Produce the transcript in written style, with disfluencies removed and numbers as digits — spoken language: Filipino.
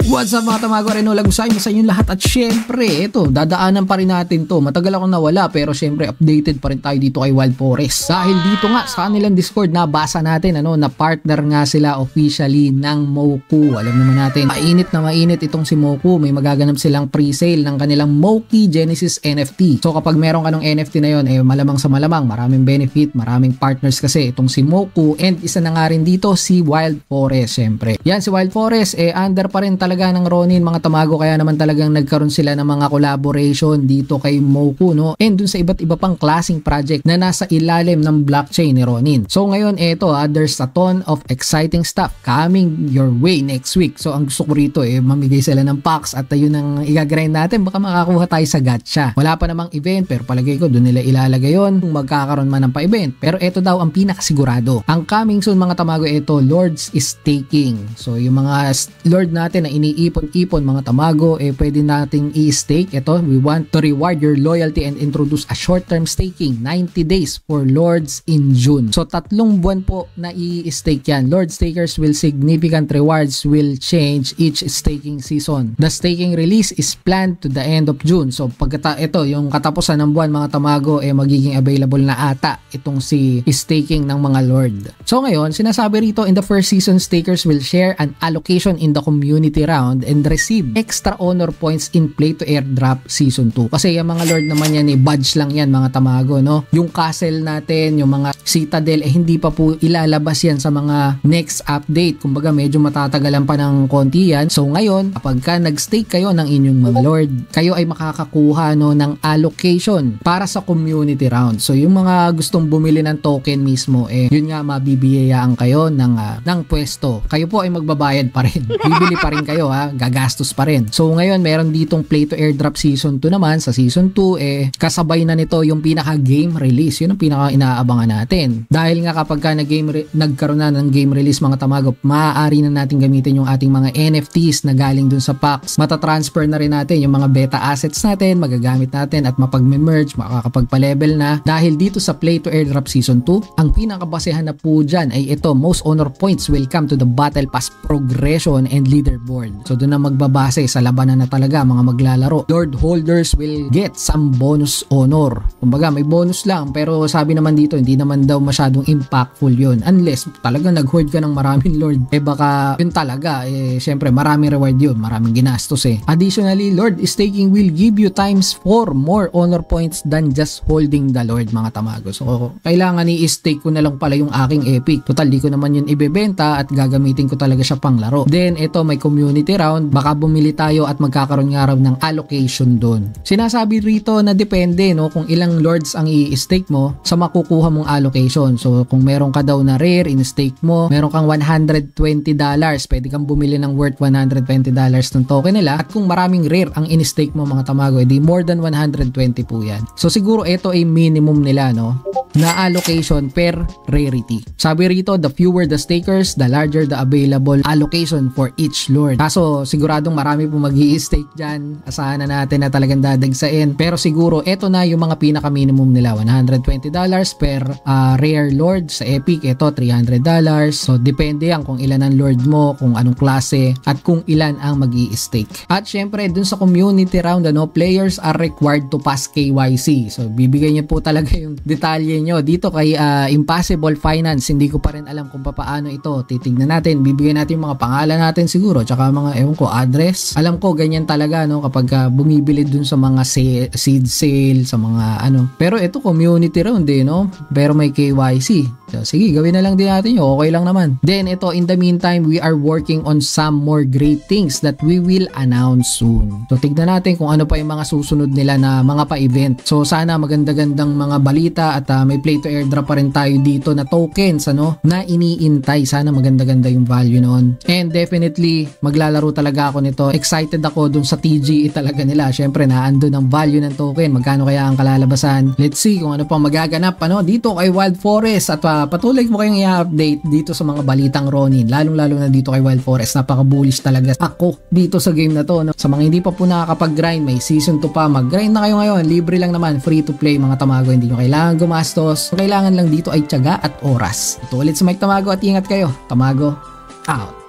What's up mga tamago, Renola Gusay mo sa inyong lahat at syempre ito, dadaanan pa rin natin to. Matagal akong nawala pero syempre updated pa rin tayo dito kay Wild Forest. Dahil dito nga sa kanilang Discord nabasa natin na partner nga sila officially ng Moku. Alam naman natin, mainit na mainit itong si Moku. May magaganap silang pre-sale ng kanilang Moki Genesis NFT. So kapag meron ka ng NFT na yon, malamang sa malamang maraming benefit, maraming partners kasi itong si Moku, and isa na nga rin dito si Wild Forest syempre. Yan si Wild Forest under pa rin talaga ng Ronin mga tamago, kaya naman talagang nagkaroon sila ng mga collaboration dito kay Moku, no? And dun sa iba't iba pang klaseng project na nasa ilalim ng blockchain ni Ronin. So ngayon there's a ton of exciting stuff coming your way next week. So ang gusto ko rito mamigay sila ng packs at yun ang igagrind natin, baka makakuha tayo sa gacha. Wala pa namang event pero palagay ko doon nila ilalagay yon kung magkakaroon man ng pa-event. Pero ito daw ang pinakasigurado. Ang coming soon mga tamago, Lords is Staking. So yung mga Lord natin na iniipon-ipon mga tamago, pwede nating i-stake. Ito, we want to reward your loyalty and introduce a short-term staking 90 days for Lords in June. So 3 buwan po na i-stake yan. Lord stakers will significant rewards will change each staking season. The staking release is planned to the end of June. So ito, yung katapusan ng buwan mga tamago, magiging available na ata itong si staking ng mga Lord. So ngayon, sinasabi rito, in the first season, stakers will share an allocation in the community round and receive extra honor points in play to airdrop season 2. Kasi yung mga Lord naman yan, badge lang yan mga tamago, no? Yung castle natin, yung mga citadel, hindi pa po ilalabas yan sa mga next update. Kumbaga medyo matatagalan pa ng konti yan. So ngayon, kapag ka nag-stake kayo ng inyong mga Lord, kayo ay makakakuha ng allocation para sa community round. So yung mga gustong bumili ng token mismo, yun nga, mabibiyayaan kayo ng pwesto. Kayo po ay magbabayad pa rin. Bibili pa rin kayo, gagastos pa rin. So ngayon meron ditong play to airdrop season 2 naman. Sa season 2 kasabay na nito yung pinaka game release. Yun ang pinaka inaabangan natin. Dahil nga kapag ka nagkaroon na ng game release mga tamago, maaari na natin gamitin yung ating mga NFTs na galing dun sa packs. Matatransfer na rin natin yung mga beta assets natin, magagamit natin at mapag-merge, makakapagpa-level na. Dahil dito sa play to airdrop season 2, ang pinakabasehan na po dyan ay ito, most honor points will come to the battle pass progression and leaderboard. So doon na magbabase sa labanan na talaga mga maglalaro. Lord holders will get some bonus honor. Kumbaga may bonus lang, pero sabi naman dito hindi naman daw masyadong impactful yun unless talaga nag-hoard ka ng maraming Lord. Baka yun talaga, syempre maraming reward yun, maraming ginastos Additionally, Lord staking will give you times 4 more honor points than just holding the Lord mga tamago. So kailangan i-stake ko na lang pala yung aking epic. Total di ko naman yun ibebenta at gagamitin ko talaga siya pang laro. Then ito may community round, baka bumili tayo at magkakaroon nga raw ng allocation doon. Sinasabi rito na depende kung ilang Lords ang i-stake mo sa makukuha mong allocation. So kung meron ka daw na rare in-stake mo, meron kang $120, pwede kang bumili ng worth $120 ng token nila. At kung maraming rare ang in-stake mo mga tamago, edi more than 120 po yan. So siguro ito ay minimum nila na allocation per rarity. Sabi rito, the fewer the stakers, the larger the available allocation for each Lord. Kaso siguradong marami po mag-i-stake dyan. Asahan na natin na talagang dadagsain. Pero siguro ito na yung mga pinaka-minimum nila. $120 per rare Lord. Sa Epic, ito $300. So depende yan kung ilan ang Lord mo, kung anong klase, at kung ilan ang mag-i-stake. At syempre, dun sa community round, players are required to pass KYC. So bibigay niyo po talaga yung detalye nyo. Dito kay Impossible Finance, hindi ko pa rin alam kung paano ito. Titignan natin, bibigyan natin yung mga pangalan natin siguro, tsaka mga address. Alam ko ganyan talaga kapag bumibili dun sa mga seed sale, sa mga Pero ito community round pero may KYC. So, sige, gawin na lang din natin yun. Okay lang naman. Then ito, in the meantime, we are working on some more great things that we will announce soon. So tignan natin kung ano pa yung mga susunod nila na mga pa-event. So sana maganda-gandang mga balita at may play to airdrop pa rin tayo dito na tokens na iniintay. Sana maganda-ganda yung value noon. And definitely maglalaro talaga ako nito. Excited ako dun sa TGE talaga nila. Syempre naandun ang value ng token. Magkano kaya ang kalalabasan? Let's see kung ano pang magaganap dito kay Wild Forest. At patuloy mo kayong i-update dito sa mga balitang Ronin. Lalong-lalo na dito kay Wild Forest. Napaka-bullish talaga ako dito sa game na to. Sa mga hindi pa po nakakapag-grind, may season 2 pa. Mag-grind na kayo ngayon. Libre lang naman. Free to play mga tamago. Hindi nyo kailangan gumastos. Kailangan lang dito ay tiyaga at oras. Ito ulit sa Mike Tamago at ingat kayo. Tamago out.